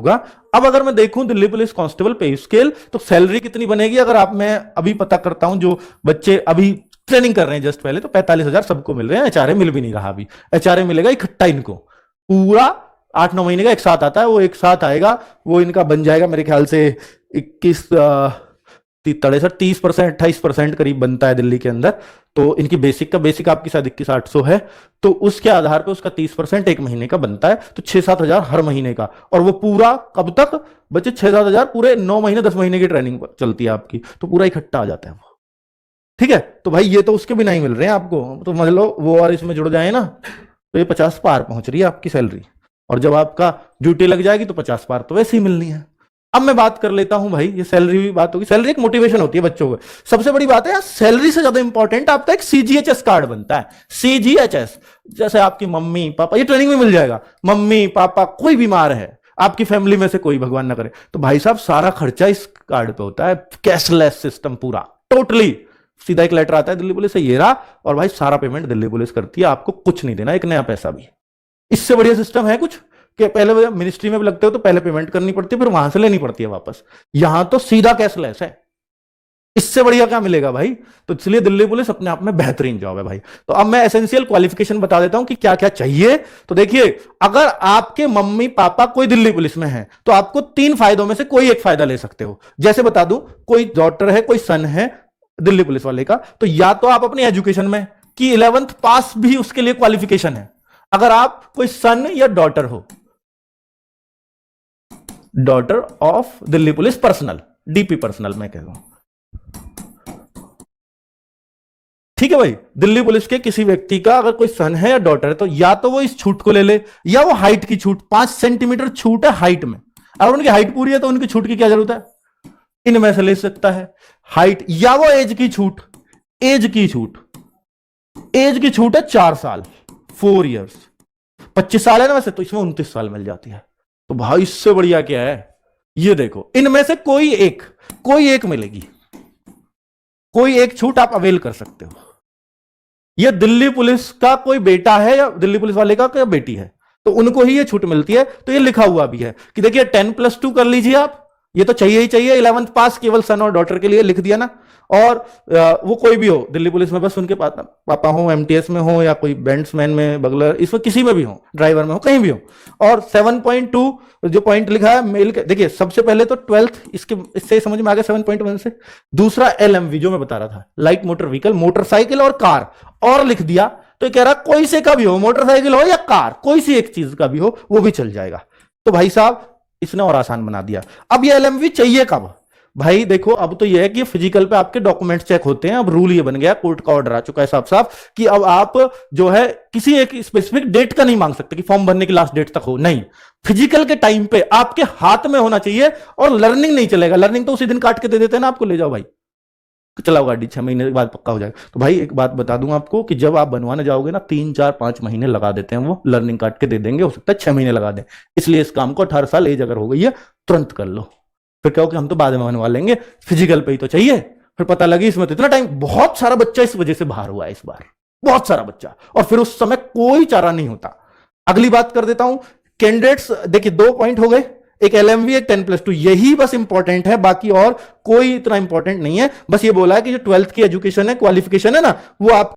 होगा। अब अगर मैं देखूं दिल्ली पुलिस कांस्टेबल पे स्केल, तो सैलरी कितनी बनेगी अगर आप, मैं अभी पता करता हूं, जो बच्चे अभी ट्रेनिंग कर रहे हैं जस्ट पहले, तो 45,000 सबको मिल रहे हैं। एचआरए मिल भी नहीं रहा अभी, एचआरए मिलेगा इकट्ठा इनको, पूरा 8-9 महीने का एक साथ आता है, वो एक साथ आएगा, वो इनका बन जाएगा मेरे ख्याल से 21 30%, 28% करीब बनता है दिल्ली के अंदर। तो इनकी बेसिक का बेसिक आपकी शायद 21,800 है, तो उसके आधार पे उसका 30% एक महीने का बनता है, तो 6-7 हजार हर महीने का। और वो पूरा कब तक बच्चे, 6-7 हजार पूरे 9 महीने 10 महीने की ट्रेनिंग चलती है आपकी, तो पूरा इकट्ठा आ जाता है वो। ठीक है, तो भाई ये तो उसके भी नहीं मिल रहे हैं आपको, तो मान लो वो और इसमें जुड़ जाए ना, तो ये 50 पार पहुंच रही है आपकी सैलरी, और जब आपका ड्यूटी लग जाएगी तो 50 पार तो वैसे ही मिलनी है। अब मैं बात कर लेता हूं भाई, ये सैलरी भी बात होगी, सैलरी एक मोटिवेशन होती है बच्चों को। सबसे बड़ी बात है यार, सैलरी से ज्यादा इंपॉर्टेंट आपका एक सीजीएचएस कार्ड बनता है। सीजीएचएस, जैसे आपकी मम्मी पापा, ये ट्रेनिंग में मिल जाएगा, मम्मी पापा कोई बीमार है आपकी फैमिली में से कोई, भगवान ना करे, तो भाई साहब सारा खर्चा इस कार्ड पे होता है, कैशलेस सिस्टम पूरा टोटली। सीधा एक लेटर आता है दिल्ली पुलिस से, ये रहा, और भाई सारा पेमेंट दिल्ली पुलिस करती है, आपको कुछ नहीं देना, एक नया पैसा भी। इससे बढ़िया सिस्टम है कुछ? कि पहले मिनिस्ट्री में भी लगते हो तो पहले पेमेंट करनी पड़ती है, फिर वहां से लेनी पड़ती है वापस, यहां तो सीधा कैशलेस है। इससे बढ़िया क्या मिलेगा भाई? तो इसलिए दिल्ली पुलिस अपने आप में बेहतरीन जॉब है भाई। तो अब मैं एसेंशियल क्वालिफिकेशन बता देता हूं कि क्या क्या चाहिए। तो देखिए, अगर आपके मम्मी पापा कोई दिल्ली पुलिस में है, तो आपको 3 फायदों में से कोई एक फायदा ले सकते हो। जैसे बता दूं, कोई डॉटर है, कोई सन है दिल्ली पुलिस वाले का, तो या तो आप अपनी एजुकेशन में कि 11th पास भी उसके लिए क्वालिफिकेशन है, अगर आप कोई सन या डॉटर हो, daughter of Delhi police personal, DP personal मैं कह रहा हूं। ठीक है भाई, दिल्ली पुलिस के किसी व्यक्ति का अगर कोई सन है या डॉटर है, तो या तो वो इस छूट को ले ले, या वो हाइट की छूट, 5 सेंटीमीटर छूट है हाइट में, अगर उनकी हाइट पूरी है तो उनकी छूट की क्या जरूरत है, इनमें से ले सकता है हाइट। या वो एज की छूट, एज की छूट, एज की छूट है 4 साल, 4 इयर्स, 25 साल है ना वैसे, तो इसमें 29 साल मिल जाती है। तो भाई इससे बढ़िया क्या है, ये देखो, इनमें से कोई एक मिलेगी, कोई एक छूट आप अवेल कर सकते हो। ये दिल्ली पुलिस का कोई बेटा है या दिल्ली पुलिस वाले का कोई बेटी है, तो उनको ही ये छूट मिलती है। तो ये लिखा हुआ भी है कि देखिए 10+2 कर लीजिए आप, ये तो चाहिए ही चाहिए, 11th पास केवल सन और डॉटर के लिए लिख दिया ना। और वो कोई भी हो दिल्ली पुलिस में, बस उनके पापा हो, एमटीएस में हो, या कोई बैंड्समैन में, बगलर, इसमें किसी में भी हो, ड्राइवर में हो, कहीं भी हो। और 7.2 जो पॉइंट लिखा है मेल के, देखिए सबसे पहले तो 12th, इससे समझ में आ गया 7.1 से। दूसरा एलएमवी जो मैं बता रहा था, लाइट मोटर व्हीकल, मोटरसाइकिल और कार, और लिख दिया, तो कह रहा कोई से का भी हो, मोटरसाइकिल हो या कार, कोई सी एक चीज का भी हो, वो भी चल जाएगा। तो भाई साहब इसने और आसान बना दिया। अब ये एलएमवी चाहिए कब? भाई देखो, अब तो ये है कि फिजिकल पे आपके डॉक्यूमेंट्स चेक होते हैं, अब रूल ये बन गया, कोर्ट का ऑर्डर आ चुका है साफ साफ कि अब आप जो है किसी एक स्पेसिफिक डेट का नहीं मांग सकते कि फॉर्म भरने की लास्ट डेट तक हो, नहीं, फिजिकल के टाइम पे आपके हाथ में होना चाहिए। और लर्निंग नहीं चलेगा, लर्निंग तो उसी दिन काट के दे देते हैं ना आपको, ले जाओ भाई चलाओ गाड़ी, 6 महीने के बाद पक्का हो जाएगा। तो भाई एक बात बता दूं आपको कि जब आप बनवाने जाओगे ना, 3-4-5 महीने लगा देते हैं वो, लर्निंग काट के दे देंगे, हो सकता है 6 महीने लगा दें। इसलिए इस काम को 18 साल एज अगर हो गई है तुरंत कर लो, फिर कहो कि हम तो बाद में बनवा लेंगे, फिजिकल पे ही तो चाहिए। फिर पता लगी इसमें तो इतना टाइम, बहुत सारा बच्चा इस वजह से बाहर हुआ है इस बार, बहुत सारा बच्चा, और फिर उस समय कोई चारा नहीं होता। अगली बात कर देता हूं, कैंडिडेट्स देखिए 2 पॉइंट हो गए, एक एलएमवी, एक 10+2, यही बस इंपॉर्टेंट है, बाकी और कोई इतना इंपॉर्टेंट नहीं है। बस ये बोला है कि जो 12th की एजुकेशन है, क्वालिफिकेशन है ना, वो आप